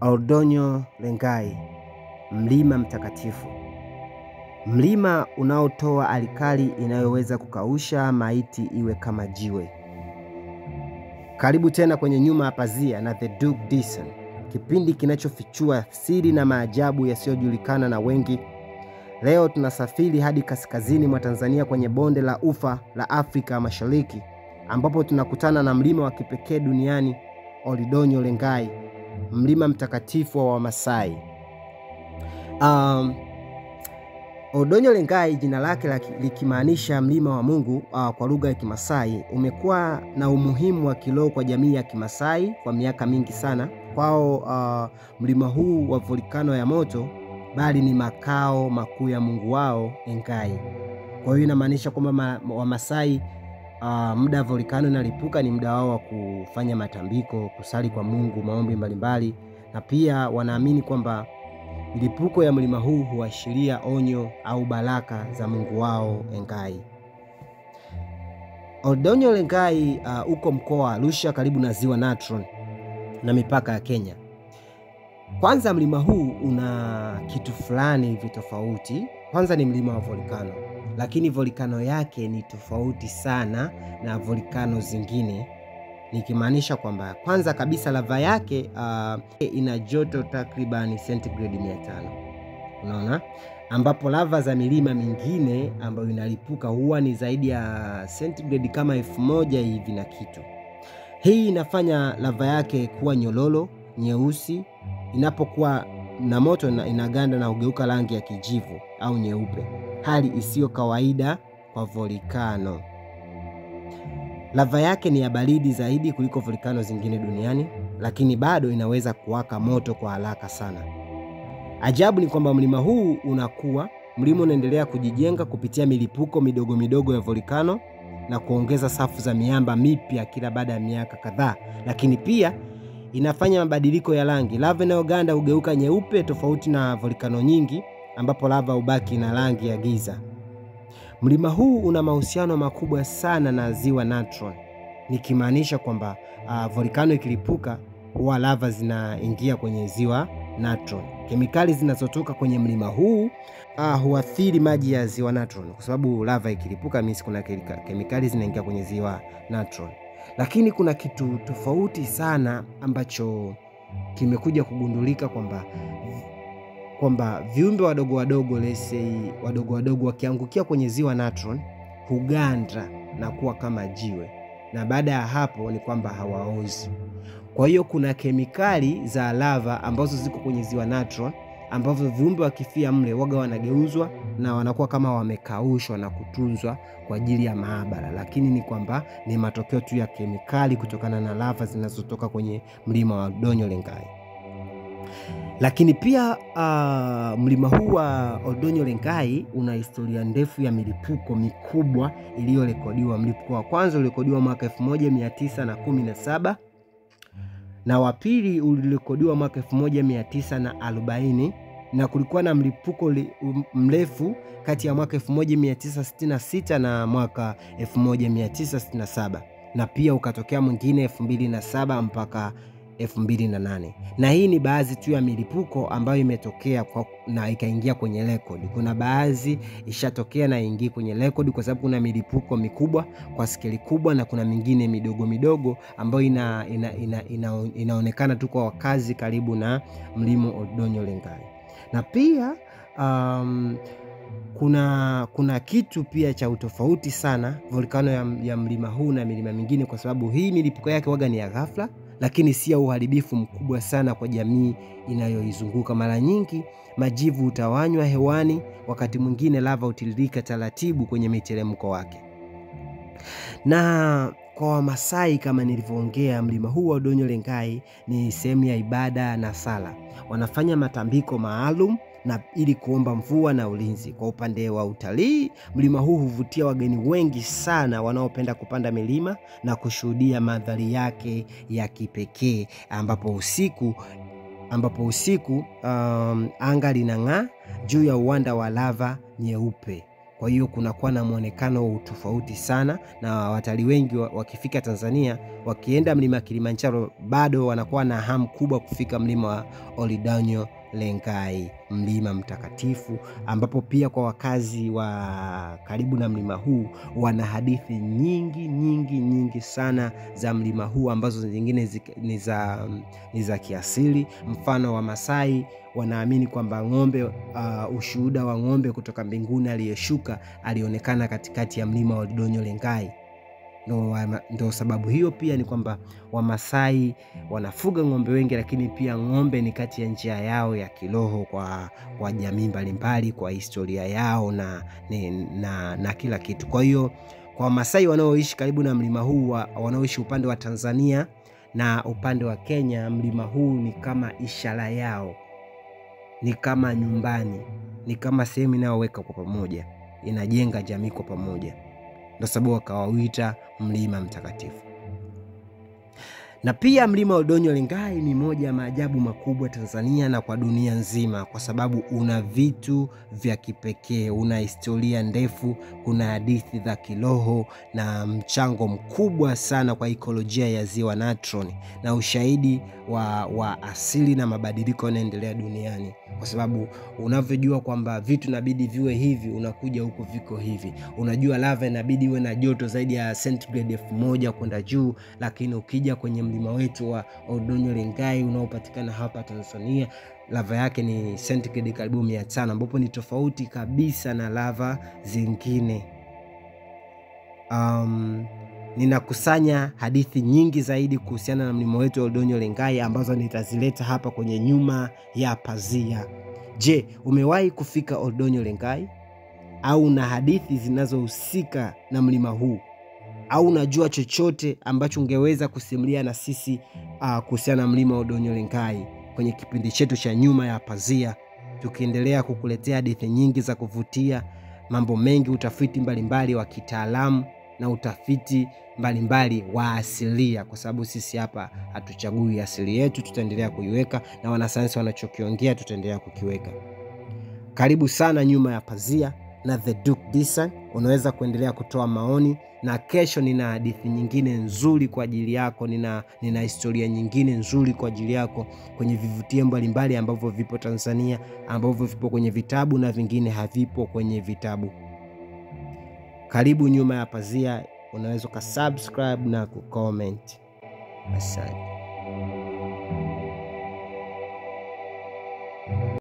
Oldonyo Lengai, mlima mtakatifu. Mlima unaotoa alikali inayoweza kukausha maiti iwe kama jiwe. Karibu tena kwenye Nyuma ya Pazia na The Duke Dyson, kipindi kinachofichua siri na maajabu yasiyojulikana na wengi. Leo tunasafiri hadi kaskazini mwa Tanzania kwenye bonde la ufa la Afrika Mashariki, ambapo tunakutana na mlima wa kipekee duniani, Oldonyo Lengai, mlima mtakatifu wa Wamasai. Oldonyo Lengai, jina lake likimaanisha mlima wa Mungu kwa lugha ya Kimasai, umekuwa na umuhimu wa kiroho kwa jamii ya Kimasai kwa miaka mingi sana. Kwao mlima huu wa volkano ya moto bali ni makao makuu ya Mungu wao Engai. Kwa hiyo inamaanisha kwamba Wamasai muda volkano inalipuka ni muda wao wa kufanya matambiko, kusali kwa Mungu, maombi mbalimbali, na pia wanaamini kwamba milipuko ya mlima huu huashiria onyo au baraka za Mungu wao Engai. Oldonyo Lengai uko mkoa wa Arusha karibu na Ziwa Natron na mipaka ya Kenya. Kwanza mlima huu una kitu fulani hivi tofauti. Kwanza ni mlima wa volkano, lakini volkano yake ni tofauti sana na volkano zingine. Nikimaanisha kwamba kwanza kabisa lava yake ina joto takriban centigrade 500. Unaona? Ambapo lava za milima mingine ambayo inalipuka huwa ni zaidi ya centigrade kama 1000 hivi na kitu. Hii inafanya lava yake kuwa nyololo, nyeusi. Inapokuwa na moto inaganda na ugeuka rangi ya kijivu au nyeupe, hali isiyo kawaida kwa volkano. Lava yake ni ya baridi zaidi kuliko volkano zingine duniani, lakini bado inaweza kuwaka moto kwa haraka sana. Ajabu ni kwamba mlima huu mlima unaendelea kujijenga kupitia milipuko midogo midogo ya volkano na kuongeza safu za miamba mipya kila baada ya miaka kadhaa, lakini pia inafanya mabadiliko ya rangi. Lava inayoganda hugeuka nyeupe, tofauti na volkano nyingi ambapo lava hubaki na rangi ya giza. Mlima huu una mahusiano makubwa sana na Ziwa Natron, nikimaanisha kwamba volkano ikilipuka huwa lava zinaingia kwenye Ziwa Natron. Kemikali zinazotoka kwenye mlima huu huathiri maji ya Ziwa Natron, kwa sababu lava ikilipuka kuna kemikali zinaingia kwenye Ziwa Natron. Lakini kuna kitu tofauti sana ambacho kimekuja kugundulika kwamba viumbe wadogo wadogo wakiangukia kwenye Ziwa Natron huganda na kuwa kama jiwe, na baada ya hapo ni kwamba hawaozi. Kwa hiyo kuna kemikali za lava ambazo ziko kwenye Ziwa Natron ambavyo viumbe wakifia mle waga wanageuzwa na wanakuwa kama wamekaushwa na kutunzwa kwa ajili ya maabara, lakini ni kwamba ni matokeo tu ya kemikali kutokana na lava zinazotoka kwenye mlima wa Oldonyo Lengai. Lakini pia mlima huu wa Oldonyo Lengai una historia ndefu ya milipuko mikubwa iliyorekodiwa. Mlipuko wa kwanza ulirekodiwa mwaka 1917 na wa pili ulirekodiwa mwaka 1940, na kulikuwa na mlipuko mrefu kati ya mwaka 1966 na mwaka 1967, na pia ukatokea mwingine 2007 mpaka 2008. Na hii ni baadhi tu ya milipuko ambayo imetokea na ikaingia kwenye rekodi. Kuna baadhi ishatokea na ingia kwenye rekodi kwa sababu kuna milipuko mikubwa kwa skeli kubwa, na kuna mingine midogo midogo ambayo inaonekana tu kwa wakazi karibu na mlima Oldonyo Lengai. Na pia kuna kitu pia cha utofauti sana volkano ya mlima huu na milima mingine, kwa sababu hii milipuko yake waga ni ya ghafla, lakini si ya uharibifu mkubwa sana kwa jamii inayoizunguka. Mara nyingi majivu hutawanywa hewani, wakati mwingine lava hutiririka taratibu kwenye miteremko wake. Na kwa Wamasai, kama nilivyoongea, mlima huu wa Oldonyo Lengai ni sehemu ya ibada na sala. Wanafanya matambiko maalum na ili kuomba mvua na ulinzi. Kwa upande wa utalii, mlima huu huvutia wageni wengi sana wanaopenda kupanda milima na kushuhudia mandhari yake ya kipekee, ambapo usiku anga linang'aa juu ya uwanda wa lava nyeupe. Kwa hiyo kunakuwa na muonekano tofauti sana, na watalii wengi wakifika Tanzania wakienda mlima Kilimanjaro bado wanakuwa na hamu kubwa kufika mlima wa Oldonyo Lengai, mlima mtakatifu, ambapo pia kwa wakazi wa karibu na mlima huu wana hadithi nyingi sana za mlima huu, ambazo zingine ni za kiasili. Mfano wa Masai wanaamini kwamba ng'ombe, ushuhuda wa ng'ombe kutoka mbinguni aliyeshuka alionekana katikati ya mlima wa Oldonyo Lengai. Ndo sababu hiyo pia ni kwamba Wamasai wanafuga ng'ombe wengi, lakini pia ng'ombe ni kati ya njia yao ya kiroho kwa jamii mbalimbali, kwa historia yao na kila kitu. Kwa hiyo kwa Wamasai wanaoishi karibu na mlima huu, wanaoishi upande wa Tanzania na upande wa Kenya, mlima huu ni kama ishara yao, ni kama nyumbani, ni kama sehemu inayoweka kwa pamoja, inajenga jamii kwa pamoja. Ndio sababu wakawauita mlima mtakatifu. Na pia mlima Oldonyo Lengai ni moja ya maajabu makubwa Tanzania na kwa dunia nzima, kwa sababu una vitu vya kipekee, una historia ndefu, kuna hadithi za kiroho na mchango mkubwa sana kwa ekolojia ya ziwa Natron, na ushahidi wa asili na mabadiliko yanayoendelea duniani. Kwa sababu unavyojua kwamba vitu inabidi viwe hivi, unakuja huko viko hivi. Unajua lava inabidi iwe na joto zaidi ya centigrade 1000 kwenda juu, lakini ukija kwenye mlima wetu wa Oldonyo Lengai unaopatikana hapa Tanzania, lava yake ni centigrade karibu 500, ambapo ni tofauti kabisa na lava zingine. Ninakusanya hadithi nyingi zaidi kuhusiana na mlima wetu Oldonyo Lengai ambazo nitazileta hapa kwenye nyuma ya pazia. Je, umewahi kufika Oldonyo Lengai? Au una hadithi zinazohusika na mlima huu? Au unajua chochote ambacho ungeweza kusimulia na sisi kuhusiana na mlima Oldonyo Lengai kwenye kipindi chetu cha nyuma ya pazia, tukiendelea kukuletea hadithi nyingi za kuvutia, mambo mengi, utafiti mbalimbali wa kitaalamu na utafiti mbalimbali wa asilia, kwa sababu sisi hapa hatuchagui asili yetu, tutaendelea kuiweka, na wanasayansi wanachokiongea tutaendelea kukiweka. Karibu sana nyuma ya pazia na The Duke Disan. Unaweza kuendelea kutoa maoni, na kesho nina hadithi nyingine nzuri kwa ajili yako, nina historia nyingine nzuri kwa ajili yako kwenye vivutio mbalimbali ambavyo vipo Tanzania, ambavyo vipo kwenye vitabu na vingine havipo kwenye vitabu. Karibu nyuma ya pazia, unaweza kusubscribe na kucomment. Asante.